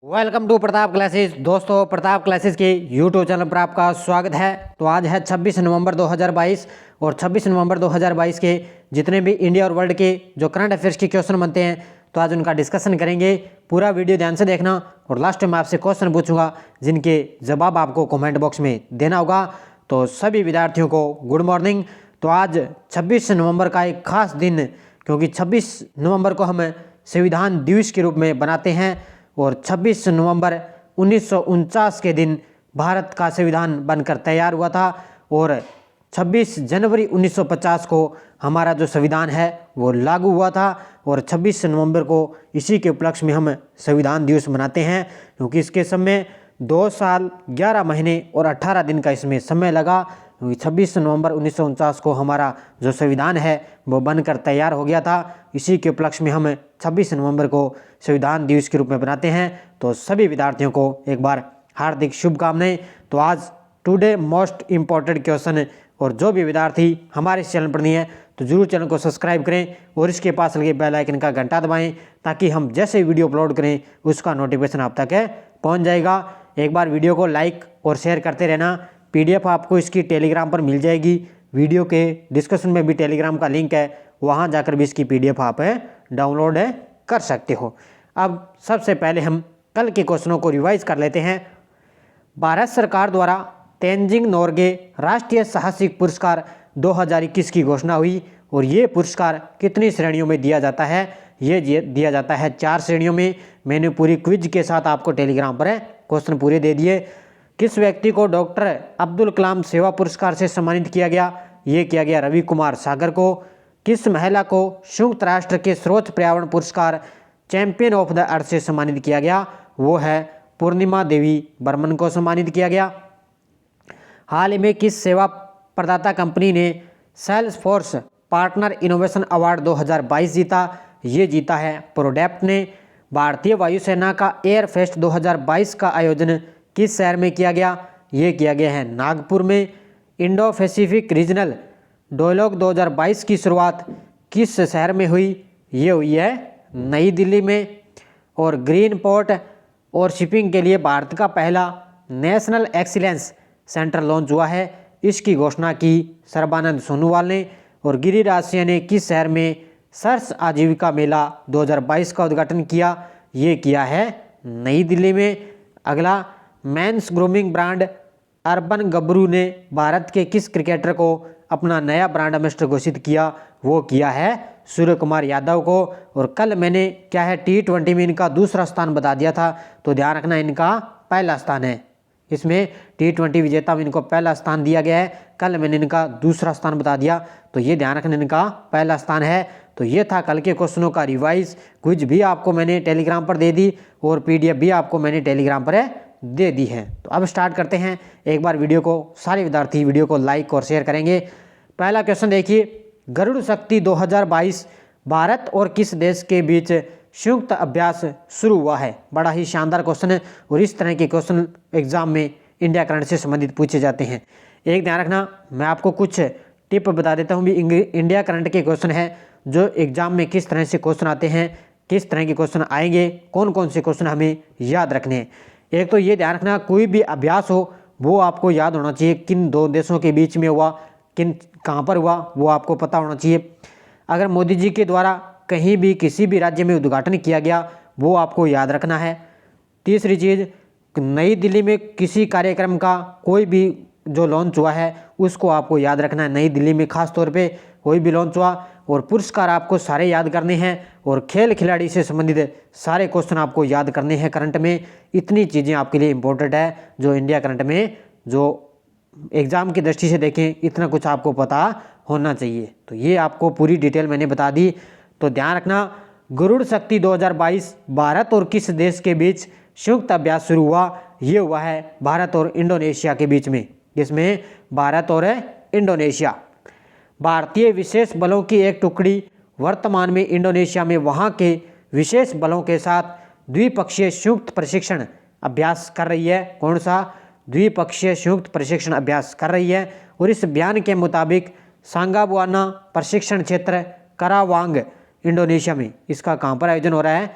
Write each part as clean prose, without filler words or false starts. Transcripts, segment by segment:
Welcome to Pratap classes. दोस्तों, Pratap classes के YouTube channel पर आपका स्वागत है। तो आज है 26 नवंबर 2022 और 26 नवंबर 2022 के जितने भी इंडिया और वर्ल्ड के जो करंट अफेयर्स के क्वेश्चन बनते हैं तो आज उनका डिस्कशन करेंगे। पूरा वीडियो ध्यान से देखना और लास्ट में आपसे क्वेश्चन पूछूंगा जिनके जवाब आपको कमेंट बॉक्स में देना होगा। तो सभी विद्यार्थियों को गुड मॉर्निंग। तो आज 26 नवंबर का एक खास दिन, क्योंकि 26 नवंबर को हम संविधान दिवस के रूप में बनाते हैं और 26 नवंबर 1949 के दिन भारत का संविधान बनकर तैयार हुआ था और 26 जनवरी 1950 को हमारा जो संविधान है वो लागू हुआ था। और 26 नवंबर को इसी के उपलक्ष्य में हम संविधान दिवस मनाते हैं, क्योंकि इसके समय 2 साल 11 महीने और 18 दिन का इसमें समय लगा। 26 नवंबर 1949 को हमारा जो संविधान है वो बनकर तैयार हो गया था। इसी के उपलक्ष्य में हम 26 नवंबर को संविधान दिवस के रूप में बनाते हैं। तो सभी विद्यार्थियों को एक बार हार्दिक शुभकामनाएं। तो आज टुडे मोस्ट इम्पॉर्टेंट क्वेश्चन, और जो भी विद्यार्थी हमारे इस चैनल पर नहीं है तो जरूर चैनल को सब्सक्राइब करें और इसके पास लगे बेल आइकन का घंटा दबाएं, ताकि हम जैसे वीडियो अपलोड करें उसका नोटिफिकेशन आप तक पहुंच जाएगा। एक बार वीडियो को लाइक और शेयर करते रहना। पीडीएफ आपको इसकी टेलीग्राम पर मिल जाएगी। वीडियो के डिस्क्रिप्शन में भी टेलीग्राम का लिंक है, वहाँ जाकर भी इसकी पीडीएफ आप डाउनलोड कर सकते हो। अब सबसे पहले हम कल के क्वेश्चनों को रिवाइज कर लेते हैं। भारत सरकार द्वारा तेंजिंग नोर्गे राष्ट्रीय साहसिक पुरस्कार 2021 की घोषणा हुई और ये पुरस्कार कितनी श्रेणियों में दिया जाता है? ये दिया जाता है 4 श्रेणियों में। मैंने पूरी क्विज के साथ आपको टेलीग्राम पर क्वेश्चन पूरे दे दिए। किस व्यक्ति को डॉक्टर अब्दुल कलाम सेवा पुरस्कार से सम्मानित किया गया? ये किया गया रवि कुमार सागर को। किस महिला को संयुक्त राष्ट्र के सर्वोच्च पर्यावरण पुरस्कार चैंपियन ऑफ द अर्थ से सम्मानित किया गया? वो है पूर्णिमा देवी बर्मन को सम्मानित किया गया। हाल ही में किस सेवा प्रदाता कंपनी ने सेल्सफोर्स पार्टनर इनोवेशन अवार्ड 2022 जीता? ये जीता है प्रोडेप्ट ने। भारतीय वायुसेना का एयर फेस्ट 2022 का आयोजन किस शहर में किया गया? ये किया गया है नागपुर में। इंडो पैसिफिक रीजनल डायलॉग 2022 की शुरुआत किस शहर में हुई? ये हुई है नई दिल्ली में। और ग्रीन पोर्ट और शिपिंग के लिए भारत का पहला नेशनल एक्सीलेंस सेंटर लॉन्च हुआ है। इसकी घोषणा की सर्बानंद सोनोवाल ने। और गिरिराज सिंह ने किस शहर में सर्स आजीविका मेला 2022 का उद्घाटन किया? ये किया है नई दिल्ली में। अगला, मेंस ग्रूमिंग ब्रांड अर्बन गबरू ने भारत के किस क्रिकेटर को अपना नया ब्रांड एम्बेसडर घोषित किया? वो किया है सूर्य कुमार यादव को। और कल मैंने क्या है T20 में इनका दूसरा स्थान बता दिया था, तो ध्यान रखना इनका पहला स्थान है। इसमें T20 विजेता में इनको पहला स्थान दिया गया है। कल मैंने इनका दूसरा स्थान बता दिया, तो ये ध्यान रखना इनका पहला स्थान है। तो ये था कल के क्वेश्चनों का रिवाइज। क्विज भी आपको मैंने टेलीग्राम पर दे दी और पीडीएफ भी आपको मैंने टेलीग्राम पर दे दी है। तो अब स्टार्ट करते हैं। एक बार वीडियो को सारे विद्यार्थी वीडियो को लाइक और शेयर करेंगे। पहला क्वेश्चन देखिए, गरुड़ शक्ति 2022 भारत और किस देश के बीच संयुक्त अभ्यास शुरू हुआ है? बड़ा ही शानदार क्वेश्चन है और इस तरह के क्वेश्चन एग्जाम में इंडिया करंट से संबंधित पूछे जाते हैं। एक ध्यान रखना, मैं आपको कुछ टिप बता देता हूँ भी। इंडिया करंट के क्वेश्चन है जो एग्जाम में किस तरह से क्वेश्चन आते हैं, किस तरह के क्वेश्चन आएंगे, कौन कौन से क्वेश्चन हमें याद रखने हैं। एक तो ये ध्यान रखना, कोई भी अभ्यास हो वो आपको याद होना चाहिए। किन 2 देशों के बीच में हुआ, कहाँ पर हुआ, वो आपको पता होना चाहिए। अगर मोदी जी के द्वारा कहीं भी किसी भी राज्य में उद्घाटन किया गया वो आपको याद रखना है। तीसरी चीज़, नई दिल्ली में किसी कार्यक्रम का कोई भी जो लॉन्च हुआ है उसको आपको याद रखना है। नई दिल्ली में खास तौर पे कोई भी लॉन्च हुआ। और पुरस्कार आपको सारे याद करने हैं और खेल खिलाड़ी से संबंधित सारे क्वेश्चन आपको याद करने हैं करंट में। इतनी चीज़ें आपके लिए इंपॉर्टेंट है जो इंडिया करंट में जो एग्ज़ाम की दृष्टि से देखें, इतना कुछ आपको पता होना चाहिए। तो ये आपको पूरी डिटेल मैंने बता दी। तो ध्यान रखना, गरुड़ शक्ति 2022 भारत और किस देश के बीच संयुक्त अभ्यास शुरू हुआ? ये हुआ है भारत और इंडोनेशिया के बीच में। जिसमें भारत और इंडोनेशिया। भारतीय विशेष बलों की एक टुकड़ी वर्तमान में इंडोनेशिया में वहाँ के विशेष बलों के साथ द्विपक्षीय संयुक्त प्रशिक्षण अभ्यास कर रही है। कौन सा? द्विपक्षीय संयुक्त प्रशिक्षण अभ्यास कर रही है। और इस बयान के मुताबिक सांगाबुआना प्रशिक्षण क्षेत्र करावांग इंडोनेशिया में, इसका कहाँ पर आयोजन हो रहा है?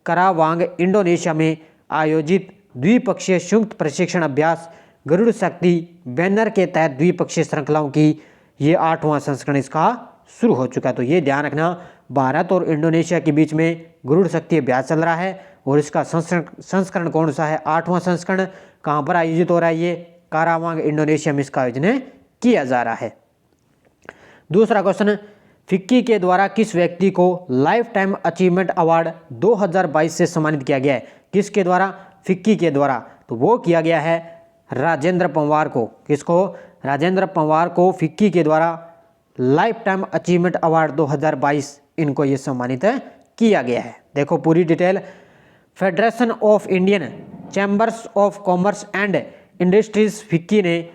करावांग इंडोनेशिया में आयोजित द्विपक्षीय संयुक्त प्रशिक्षण अभ्यास गरुड़ शक्ति बैनर के तहत द्विपक्षीय श्रृंखलाओं की ये 8वां संस्करण इसका शुरू हो चुका है। तो ये ध्यान रखना, भारत और इंडोनेशिया के बीच में गरुड़ शक्ति अभ्यास चल रहा है और इसका संस्करण कौन सा है, 8वां संस्करण। कहाँ पर आयोजित हो रहा है ये, कारावांग इंडोनेशिया में इसका आयोजन किया जा रहा है। दूसरा क्वेश्चन, फिक्की के द्वारा किस व्यक्ति को लाइफ टाइम अचीवमेंट अवार्ड 2022 से सम्मानित किया गया है? किसके द्वारा? फिक्की के द्वारा। तो वो किया गया है राजेंद्र पंवार को। किसको? राजेंद्र पंवार को फिक्की के द्वारा लाइफ टाइम अचीवमेंट अवार्ड 2022 इनको ये सम्मानित किया गया है। देखो पूरी detail. Federation of Indian chambers of commerce and industries FICCI ने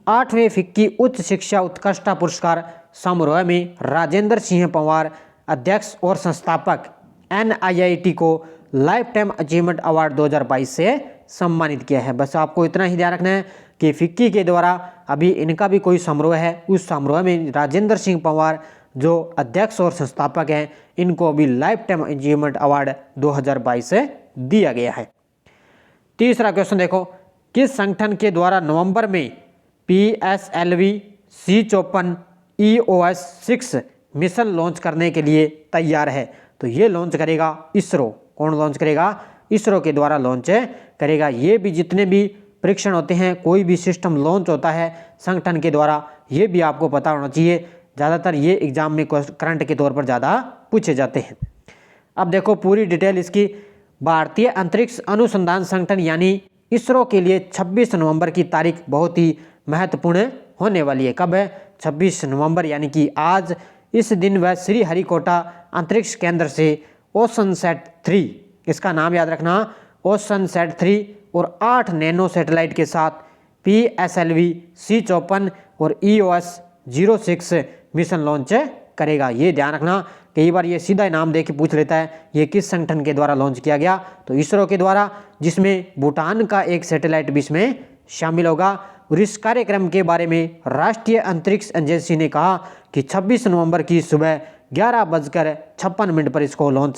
8वें फिक्की उच्च शिक्षा उत्कृष्टता पुरस्कार समारोह में राजेंद्र सिंह पंवार, अध्यक्ष और संस्थापक, NIIT को लाइफ टाइम अचीवमेंट अवार्ड 2022 से सम्मानित किया है। बस आपको इतना ही ध्यान रखना है कि फिक्की के द्वारा अभी इनका भी कोई समारोह है, उस समारोह में राजेंद्र सिंह पंवार जो अध्यक्ष और संस्थापक हैं, इनको अभी लाइफ टाइम अचीवमेंट अवार्ड 2022 से दिया गया है। तीसरा क्वेश्चन देखो, किस संगठन के द्वारा नवंबर में PSLV C54 EOS 6 mission launch करने के लिए तैयार है? तो ये लॉन्च करेगा इसरो। कौन लॉन्च करेगा? इसरो के द्वारा लॉन्च करेगा। ये भी जितने भी परीक्षण होते हैं, कोई भी सिस्टम लॉन्च होता है संगठन के द्वारा, ये भी आपको पता होना चाहिए। ज़्यादातर ये एग्जाम में करंट के तौर पर ज़्यादा पूछे जाते हैं। अब देखो पूरी डिटेल इसकी। भारतीय अंतरिक्ष अनुसंधान संगठन यानी इसरो के लिए 26 नवंबर की तारीख बहुत ही महत्वपूर्ण होने वाली है। कब है? 26 नवंबर, यानी कि आज। इस दिन वह श्रीहरिकोटा अंतरिक्ष केंद्र से ओशनसैट 3, इसका नाम याद रखना, ओशनसैट 3 और 8 नैनो सैटेलाइट के साथ PSLV C54 और EOS 06 मिशन लॉन्च करेगा। ये ध्यान रखना, कई बार ये सीधा नाम दे के पूछ लेता है ये किस संगठन के द्वारा लॉन्च किया गया। तो इसरो के द्वारा, जिसमें भूटान का एक सैटेलाइट भी इसमें शामिल होगा। और इस कार्यक्रम के बारे में राष्ट्रीय अंतरिक्ष एजेंसी ने कहा कि 26 नवंबर की सुबह 11:56 पर इसको लॉन्च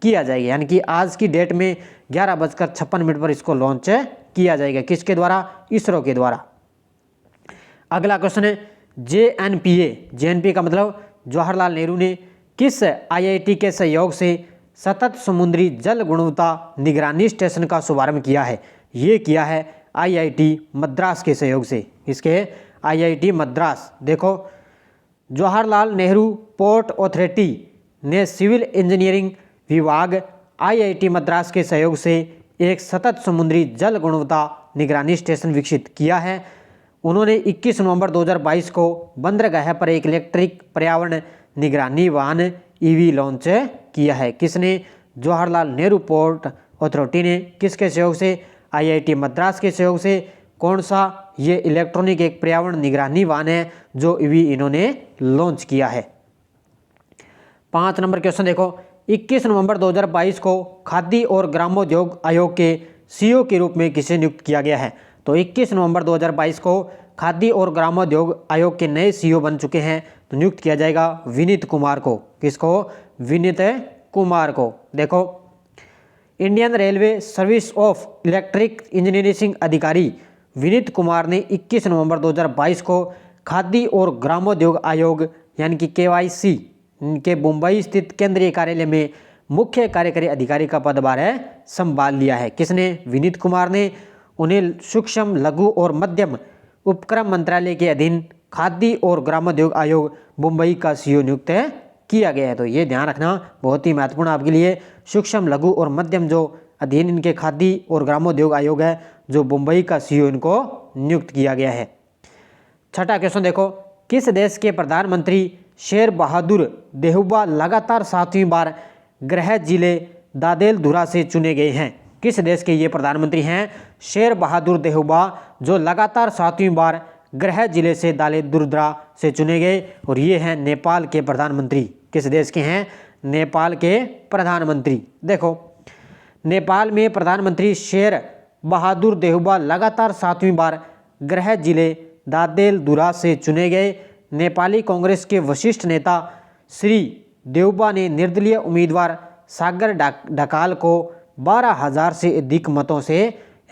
किया जाएगा। यानी कि आज की डेट में 11:56 पर इसको लॉन्च किया जाएगा। किसके द्वारा? इसरो के द्वारा। अगला क्वेश्चन है JNPA का मतलब जवाहरलाल नेहरू ने किस IIT के सहयोग से सतत समुद्री जल गुणवत्ता निगरानी स्टेशन का शुभारंभ किया है? ये किया है IIT मद्रास के सहयोग से। इसके IIT मद्रास। देखो जवाहरलाल नेहरू पोर्ट अथॉरिटी ने सिविल इंजीनियरिंग विभाग IIT मद्रास के सहयोग से एक सतत समुद्री जल गुणवत्ता निगरानी स्टेशन विकसित किया है। उन्होंने 21 नवंबर 2022 को बंदरगाह पर एक इलेक्ट्रिक पर्यावरण निगरानी वाहन EV लॉन्च किया है। किसने? जवाहरलाल नेहरू पोर्ट अथॉरिटी ने। किसके सहयोग से? IIT मद्रास के सहयोग से। कौन सा? ये इलेक्ट्रॉनिक एक पर्यावरण निगरानी वाहन है जो EV इन्होंने लॉन्च किया है। 5 नंबर क्वेश्चन देखो, 21 नवंबर 2022 को खादी और ग्रामोद्योग आयोग के CEO के रूप में किसे नियुक्त किया गया है? तो 21 नवंबर 2022 को खादी और ग्रामोद्योग आयोग के नए CEO बन चुके हैं। तो नियुक्त किया जाएगा विनीत कुमार को। किसको? विनीत कुमार को। देखो Indian railway service of electric engineering अधिकारी विनीत कुमार ने 21 नवंबर 2022 को खादी और ग्रामोद्योग आयोग यानी कि KYC के मुंबई स्थित केंद्रीय कार्यालय में मुख्य कार्यकारी अधिकारी का पदभार संभाल लिया है। किसने? विनीत कुमार ने। उन्हें सूक्ष्म लघु और मध्यम उपक्रम मंत्रालय के अधीन खादी और ग्रामोद्योग आयोग मुंबई का CEO नियुक्त किया गया है। तो ये ध्यान रखना, बहुत ही महत्वपूर्ण आपके लिए। सूक्ष्म लघु और मध्यम जो अधीन इनके खादी और ग्रामोद्योग आयोग है, जो मुंबई का CEO इनको नियुक्त किया गया है। 6ठा क्वेश्चन देखो, किस देश के प्रधानमंत्री शेर बहादुर देहुबा लगातार 7वीं बार गृह जिले दादेल धुरा से चुने गए हैं? किस देश के ये प्रधानमंत्री हैं? शेर बहादुर देहुबा, जो लगातार 7वीं बार गृह जिले से दालेदुर्द्रा से चुने गए। और ये हैं नेपाल के प्रधानमंत्री। किस देश के हैं? नेपाल के प्रधानमंत्री। देखो नेपाल में प्रधानमंत्री शेर बहादुर देहुबा लगातार 7वीं बार गृह जिले दादेलधुरा से चुने गए। नेपाली कांग्रेस के वरिष्ठ नेता श्री देहुबा ने निर्दलीय उम्मीदवार सागर ढकाल को 12,000 से अधिक मतों से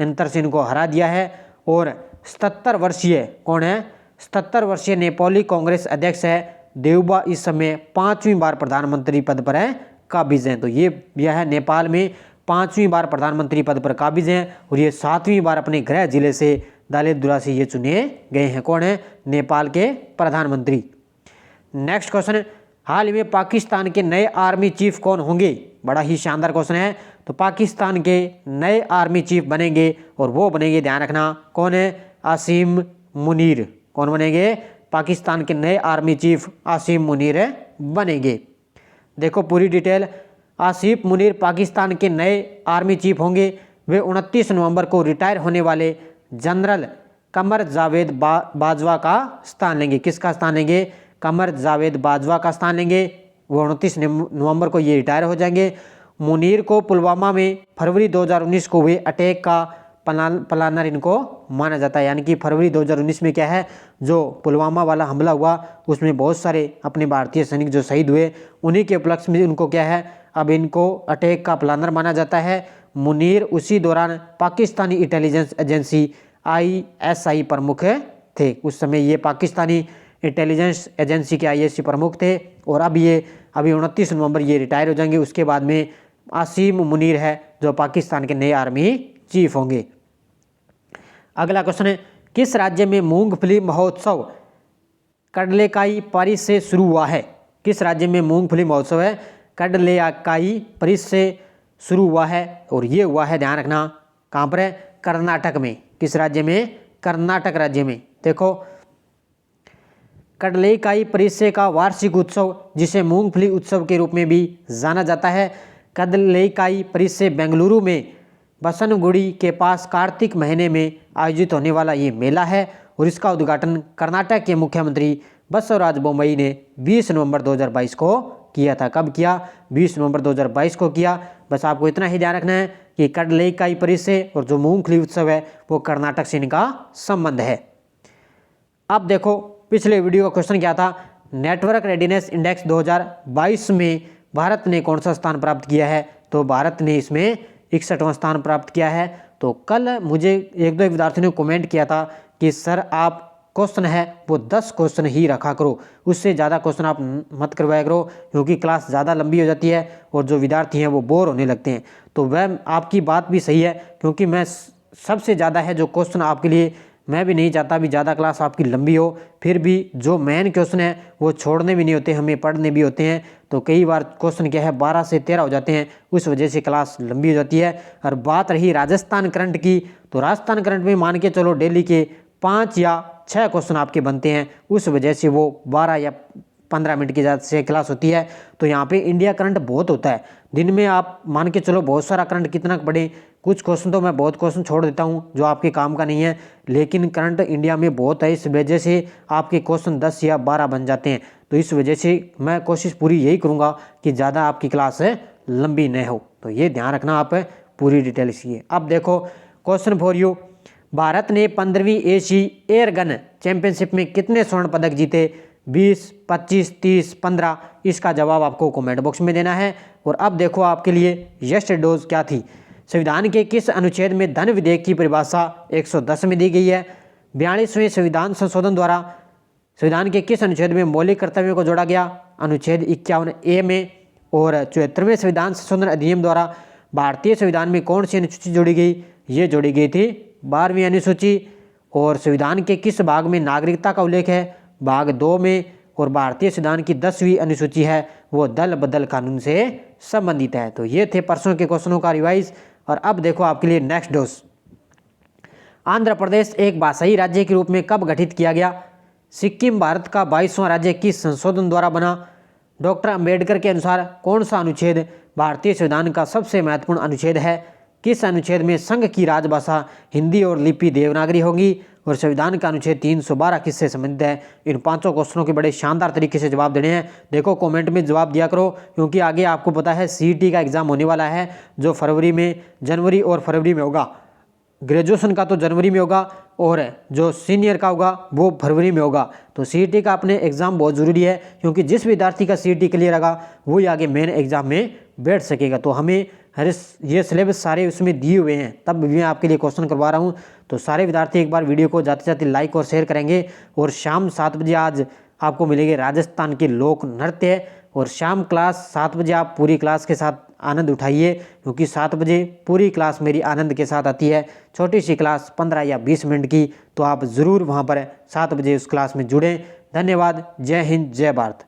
अंतर से इनको हरा दिया है। और 77 वर्षीय कौन है, 77 वर्षीय नेपाली कांग्रेस अध्यक्ष है देउबा, इस समय 5वीं बार प्रधानमंत्री पद पर है काबिज हैं। तो यह है नेपाल में 5वीं बार प्रधानमंत्री पद पर काबिज हैं और ये 7वीं बार अपने गृह जिले से दालेदुरा से ये चुने गए हैं। कौन है, नेपाल के प्रधानमंत्री। नेक्स्ट क्वेश्चन है, हाल ही में पाकिस्तान के नए आर्मी चीफ कौन होंगे। बड़ा ही शानदार क्वेश्चन है। तो पाकिस्तान के नए आर्मी चीफ बनेंगे और वो बनेंगे, ध्यान रखना, कौन है, आसिम मुनीर। कौन बनेंगे, पाकिस्तान के नए आर्मी चीफ आसिम मुनीर बनेंगे। देखो पूरी डिटेल, आसिफ मुनीर पाकिस्तान के नए आर्मी चीफ होंगे। वे 29 नवंबर को रिटायर होने वाले जनरल कमर जावेद बाजवा का स्थान लेंगे। किसका स्थान लेंगे, कमर जावेद बाजवा का स्थान लेंगे। वो 29 नवंबर को ये रिटायर हो जाएंगे। मुनीर को पुलवामा में फरवरी 2019 को हुए अटैक का प्लानर इनको माना जाता है। यानी कि फरवरी 2019 में क्या है, जो पुलवामा वाला हमला हुआ उसमें बहुत सारे अपने भारतीय सैनिक जो शहीद हुए, उन्हीं के उपलक्ष्य में उनको क्या है, अब इनको अटैक का प्लानर माना जाता है। मुनीर उसी दौरान पाकिस्तानी इंटेलिजेंस एजेंसी ISI प्रमुख थे। उस समय ये पाकिस्तानी इंटेलिजेंस एजेंसी के ISI प्रमुख थे और अब ये अभी 29 नवंबर ये रिटायर हो जाएंगे। उसके बाद में आसिम मुनीर है जो पाकिस्तान के नए आर्मी चीफ होंगे। अगला क्वेश्चन है, किस राज्य में मूंगफली महोत्सव कडलेकाई परिस से शुरू हुआ है। किस राज्य में मूंगफली महोत्सव है कडलेकाई परिस से शुरू हुआ है और ये हुआ है, ध्यान रखना, कहाँ पर है, कर्नाटक में। किस राज्य में, कर्नाटक राज्य में। देखो कडलेकाई परिस्य का वार्षिक उत्सव जिसे मूंगफली उत्सव के रूप में भी जाना जाता है। कडलेकाई परिस्य बेंगलुरु में बसनगुड़ी के पास कार्तिक महीने में आयोजित होने वाला ये मेला है और इसका उद्घाटन कर्नाटक के मुख्यमंत्री बसवराज बोम्मई ने 20 नवंबर 2022 को किया था। कब किया, 20 नवंबर 2022 को किया। बस आपको इतना ही ध्यान रखना है कि कडलेकाई परिस्य और जो मूंगफली उत्सव है वो कर्नाटक से इनका संबंध है। अब देखो पिछले वीडियो का क्वेश्चन क्या था, नेटवर्क रेडीनेस इंडेक्स 2022 में भारत ने कौन सा स्थान प्राप्त किया है। तो भारत ने इसमें 61वां स्थान प्राप्त किया है। तो कल मुझे एक दो विद्यार्थियों ने कमेंट किया था कि सर आप क्वेश्चन है वो 10 क्वेश्चन ही रखा करो, उससे ज़्यादा क्वेश्चन आप मत करवाया करो क्योंकि क्लास ज़्यादा लंबी हो जाती है और जो विद्यार्थी हैं वो बोर होने लगते हैं। तो वह आपकी बात भी सही है क्योंकि मैं सबसे ज़्यादा है जो क्वेश्चन आपके लिए, मैं भी नहीं चाहता भी ज़्यादा क्लास आपकी लंबी हो, फिर भी जो मेन क्वेश्चन है वो छोड़ने भी नहीं होते, हमें पढ़ने भी होते हैं। तो कई बार क्वेश्चन क्या है 12 से 13 हो जाते हैं, उस वजह से क्लास लंबी हो जाती है। और बात रही राजस्थान करंट की, तो राजस्थान करंट में मान के चलो डेली के 5 या 6 क्वेश्चन आपके बनते हैं, उस वजह से वो 12 या 15 मिनट की ज़्यादा से क्लास होती है। तो यहाँ पे इंडिया करंट बहुत होता है, दिन में आप मान के चलो बहुत सारा करंट कितना पढ़े। कुछ क्वेश्चन तो मैं बहुत क्वेश्चन छोड़ देता हूँ जो आपके काम का नहीं है, लेकिन करंट इंडिया में बहुत है, इस वजह से आपके क्वेश्चन 10 या 12 बन जाते हैं। तो इस वजह से मैं कोशिश पूरी यही करूँगा कि ज़्यादा आपकी क्लास लंबी न हो। तो ये ध्यान रखना आप पूरी डिटेल इसकी। अब देखो क्वेश्चन फॉर यू, भारत ने 15वीं एशियाई एयर गन चैंपियनशिप में कितने स्वर्ण पदक जीते, 20, 25, 30, 15। इसका जवाब आपको कमेंट बॉक्स में देना है। और अब देखो आपके लिए यस डोज क्या थी। संविधान के किस अनुच्छेद में धन विधेयक की परिभाषा 110 में दी गई है। 42वें संविधान संशोधन द्वारा संविधान के किस अनुच्छेद में मौलिक कर्तव्यों को जोड़ा गया, अनुच्छेद 51A में। और 74वें संविधान संशोधन अधिनियम द्वारा भारतीय संविधान में कौन सी अनुसूची जोड़ी गई, ये जोड़ी गई थी 12वीं अनुसूची। और संविधान के किस भाग में नागरिकता का उल्लेख है, भाग 2 में। और भारतीय संविधान की 10वीं अनुसूची है वो दल बदल कानून से संबंधित है। तो ये थे परसों के क्वेश्चनों का रिवाइज। और अब देखो आपके लिए नेक्स्ट डोज, आंध्र प्रदेश एक भाषाई राज्य के रूप में कब गठित किया गया। सिक्किम भारत का 22वां राज्य किस संशोधन द्वारा बना। डॉक्टर अंबेडकर के अनुसार कौन सा अनुच्छेद भारतीय संविधान का सबसे महत्वपूर्ण अनुच्छेद है। किस अनुच्छेद में संघ की राजभाषा हिंदी और लिपि देवनागरी होगी। और संविधान का अनुच्छेद 312 किससे संबंधित है। इन 5 क्वेश्चनों के बड़े शानदार तरीके से जवाब देने हैं। देखो कमेंट में जवाब दिया करो क्योंकि आगे आपको पता है CET का एग्जाम होने वाला है जो जनवरी और फरवरी में होगा। ग्रेजुएशन का तो जनवरी में होगा और जो सीनियर का होगा वो फरवरी में होगा। तो CET का अपने एग्जाम बहुत ज़रूरी है क्योंकि जिस विद्यार्थी का CET क्लियर होगा वही आगे मेन एग्जाम में बैठ सकेगा। तो हमें ये सिलेबस सारे उसमें दिए हुए हैं, तब भी मैं आपके लिए क्वेश्चन करवा रहा हूँ। तो सारे विद्यार्थी एक बार वीडियो को जाते जाते लाइक और शेयर करेंगे। और शाम 7 बजे आज आपको मिलेंगे राजस्थान के लोक नृत्य, और शाम क्लास 7 बजे आप पूरी क्लास के साथ आनंद उठाइए, क्योंकि 7 बजे पूरी क्लास मेरी आनंद के साथ आती है, छोटी सी क्लास 15 या 20 मिनट की। तो आप ज़रूर वहाँ पर 7 बजे उस क्लास में जुड़ें। धन्यवाद। जय हिंद, जय भारत।